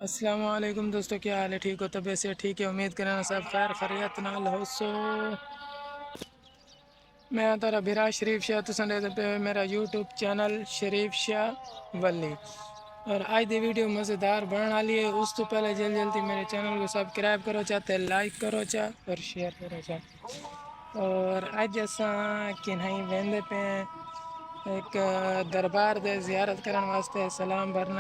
السلام علیکم دوستو، کیا حال ہے؟ ٹھیک ہو؟ طبیعت سے ٹھیک ہے؟ امید کرنا سب خیر خیریت نال ہو سو میں تارا بھرا شریف شاہ تو پہ میرا یوٹیوب چینل شریف شاہ ولی اور آج دی ویڈیو مزیدار بننے والی ہے۔ اس تو پہلے جلدی میرے چینل کو سبسکرائب کرو چاہتے لائک کرو چاہ اور شیئر کرو چاہ اور اج اساں کنہیں ویندے پہ ایک دربار دے زیارت کرن واسطے سلام بھرن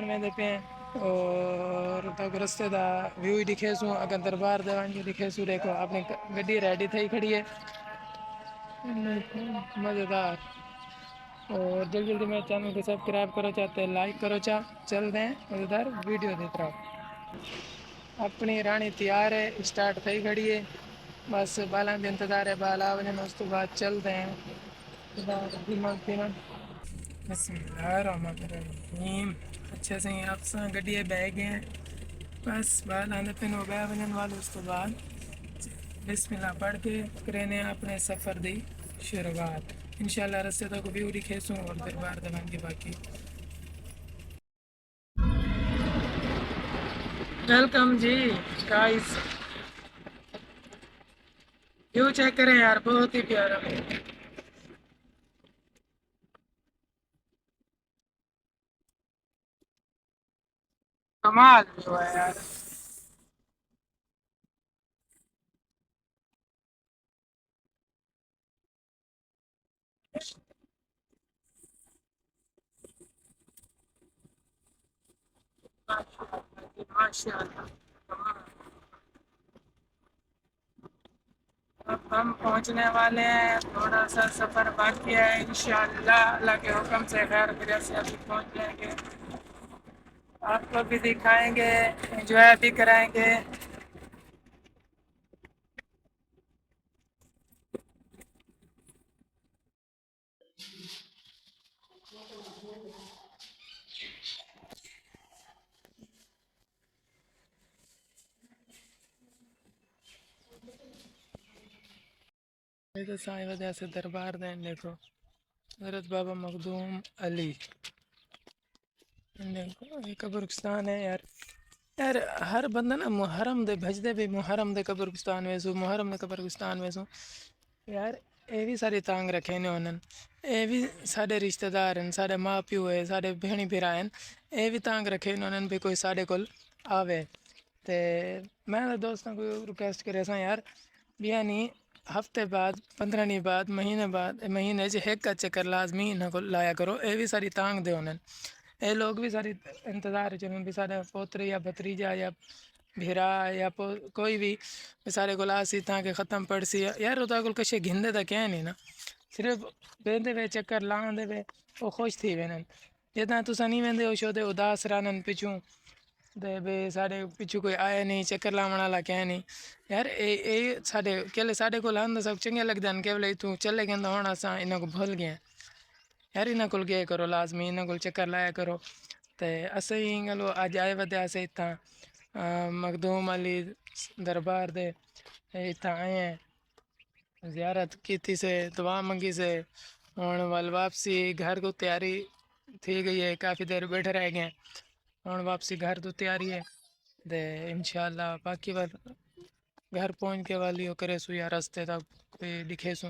ویندے پہ اور رستے دا ویو دکھے سو اگر دربار دکھے سو۔ دیکھو اپنی گڈی ریڈی تھی کھڑی ہے، مزیدار۔ اور جلدی میرے چینل کو سبسکرائب کرو چاہتے لائک کرو چاہ چلتے ہیں مزیدار ویڈیو دی طرف۔ اپنی رانی تیار ہے، اسٹارٹ تھی کھڑی ہے، بس بالاں کا انتظار ہے، بالا وجن اس تو بعد چلتے ہیں۔ بسم اللہ الرحمن الرحیم۔ اچھا سے آپ سے گڈی بہ گئے ہیں، بس بال آنے پہ ہو گیا وجن والے۔ اس تو بعد بسم اللہ پڑھ کے کرنے اپنے سفر دی شروعات۔ انشاءاللہ رستے تک ویو دکھے سوں اور دربار دلان کی باقی۔ ویلکم جی گائز، ویو چیک کریں یار، بہت ہی پیارا ہے۔ کمال ویو ہے یار، ماشاء اللہ کمال۔ اب ہم پہنچنے والے ہیں، تھوڑا سا سفر باقی ہے، انشاءاللہ اللہ کے حکم سے خیر خیریت سے ابھی پہنچ جائیں گے۔ آپ کو بھی دکھائیں گے، انجوائے بھی کرائیں گے۔ یہ تو سائیں وجہ سے دربار دین دیکھو، حضرت بابا مخدوم علی، دیکھو یہ قبرستان ہے یار۔ یار ہر بندہ نا محرم دے بھجدے بھی محرم دے قبرستان ویسو، محرم دے قبرستان ویسو یار۔ اے بھی ساری تانگ رکھے نے انہوں، اے بھی سارے رشتہ دار ہیں، سارے ماں پیو ہے، سارے بہنی بھرا ہیں، اے بھی تانگ رکھے انہوں بھی کوئی سارے کول آوے تے میں دوستوں کو ریکویسٹ کرے سا یار بھی یعنی ہفتے بعد 15 دن بعد مہینے ایک کا چکر لازمی انہوں کو لایا کرو۔ اے بھی ساری تانگ دے انہوں، اے لوگ بھی ساری انتظار چلیں بھی سارے پوتری یا بھتریجا یا بھیرا یا کوئی بھی سارے کو لاسی تاں کہ ختم پڑ سی یار۔ وہ تو کچھ گھندے تک ہے نہیں نا، صرف ویندے وے چکر لاندے وے وہ خوش تھی وینن۔ جتنا تسا نہیں ویندے ہو شو دے اداس رانن پچھوں دے بے سارے پچھو کوئی آیا نہیں، چکر لاون والا کہ نہیں یار۔ اے سارے کہلے سارے کو لاندہ سب چنگے لگدے ہیں کہ تو چلے گئے ہونا سا انہاں کو بھول گئے یار۔ انہاں کول گئے کرو لازمی، انہاں کول چکر لایا کرو تے اسیں گلو اج آئے ودے اسے اتھاں مخدوم علی دربار دے اتھاں آئے ہیں، زیارت کیتی سے دعا منگی سے ہن ول واپسی گھر کو تیاری تھی گئی ہے، کافی دیر بیٹھے رہ گئے ہیں، ہن واپسی گھر تو تیاری ہے دے انشاءاللہ باقی بار گھر پہنچ کے والی کرے سو یا رستے تک کوئی دکھے سو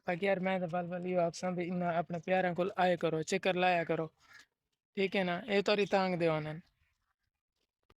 باقی یار۔ میں تو بل بلی آکساں بھی اپنے پیاراں کو آئے کرو، چکر لایا کرو، ٹھیک ہے نا؟ اے تو تانگ دے انہوں